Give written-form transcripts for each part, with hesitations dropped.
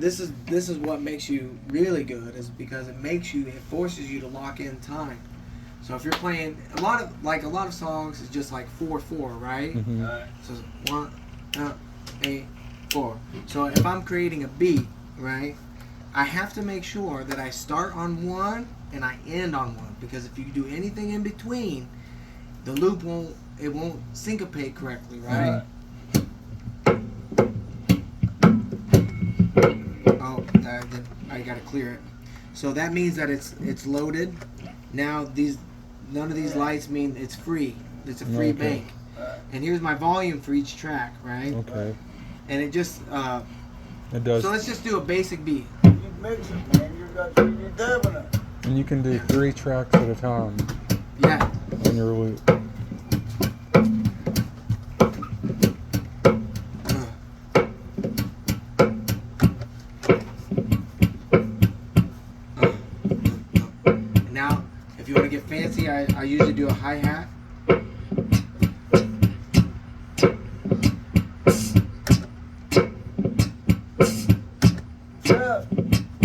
this is what makes you really good, is because it forces you to lock in time. So if you're playing a lot of songs is just like 4/4, right? Mm-hmm. So it's 1, 8, 4. So if I'm creating a beat, right, I have to make sure that I start on 1 and I end on 1, because if you do anything in between, the loop won't syncopate correctly, right? Oh, I gotta clear it. So that means that it's loaded. Now none of these lights mean it's free. It's a free bank. And here's my volume for each track, right? Okay. And it just it does. So let's just do a basic beat. You mix it, man. You got 3D dubbing it. And you can do 3 tracks at a time. Yeah. On your loop. Now, if you want to get fancy, I usually do a hi-hat.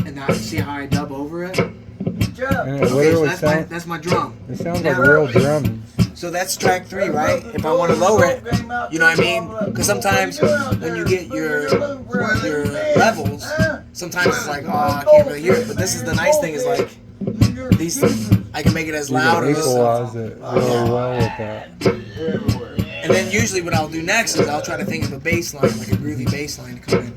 And now see how I dub over it? And it Okay, so literally that's my drum. It sounds like real drums. So that's track 3, right? If I want to lower it, you know what I mean? Because sometimes when you get your levels, sometimes it's like, oh, I can't really hear it. But this is the nice thing, is like these, I can make it as loud You or can as equalize it really well with that. And then usually what I'll do next is I'll try to think of a bass line, like a groovy bass line to come in.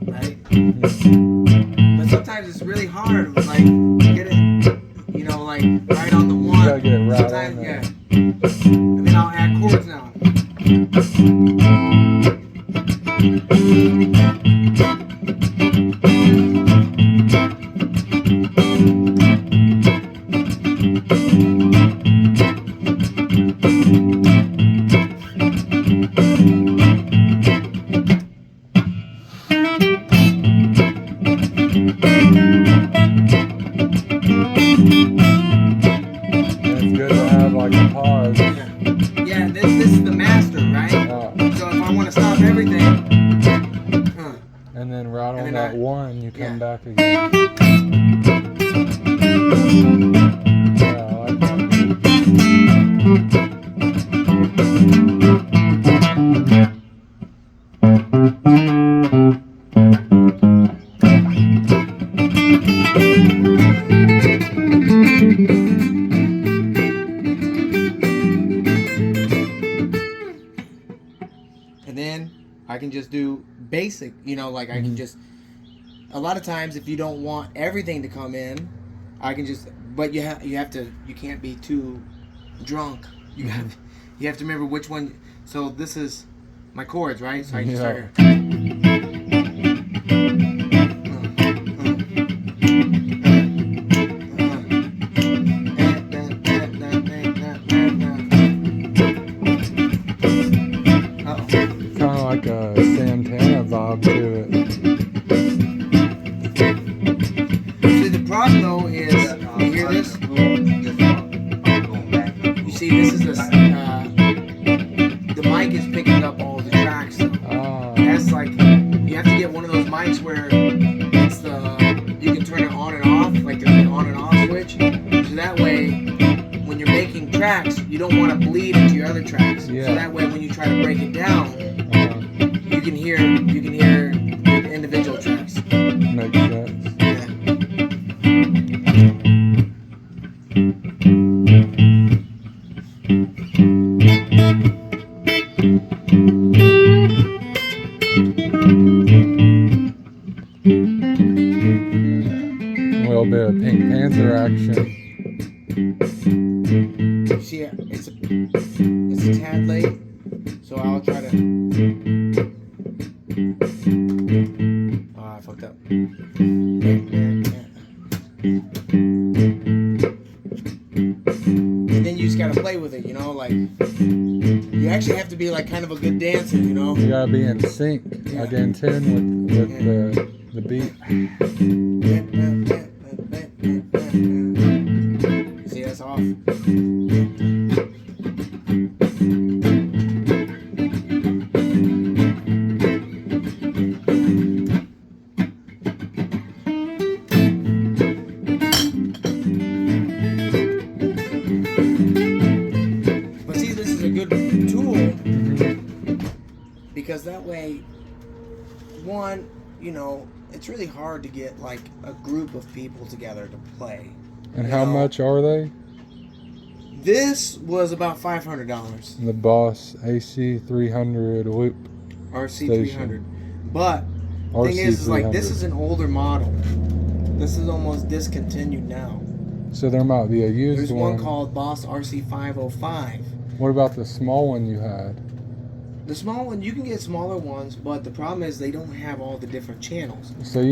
Right? But sometimes it's really hard, like, get it, you know, like, right on the 1. You gotta get it right Sometimes, on there. yeah. And then I'll add chords now. It's good to have like a pause. Yeah, this is the master, right? So if I want to stop everything, And then right on then that I- 1, you come yeah. back again. Yeah, I like and then I can just do basic, you know, like I can just, a lot of times if you don't want everything to come in, I can just, but you can't be too drunk. You have to remember which one. So this is my chords, right? So I can start here. kind of like a Santana vibe to it. See, the problem though is, you hear this? You see, this is the mic is picking up all the tracks. That's like, you have to get one of those mics where it's you can turn it on and off, like there's an on and off switch. So that way, when you're making tracks, you don't want to bleed into your other tracks. Yeah. So that way, when you try to break it down, you can hear the individual tracks. Makes sense. A little bit of Pink Panther action. See, it's a tad late, so I'll try to. Oh, I fucked up. And then you just gotta play with it, you know, like you actually have to be like kind of a good dancer, you know. You gotta be in sync. Yeah. like in tune with the beat. See, that's off. But see, this is a good tool because that way, one, you know, it's really hard to get like a group of people together to play. And You how know, much are they? This was about $500. The Boss AC-300 loop. RC-300. But the thing is like this is an older model. This is almost discontinued now. So there might be a used There's one. one called Boss RC-505. What about the small one you had? The small one, you can get smaller ones, but the problem is they don't have all the different channels. So you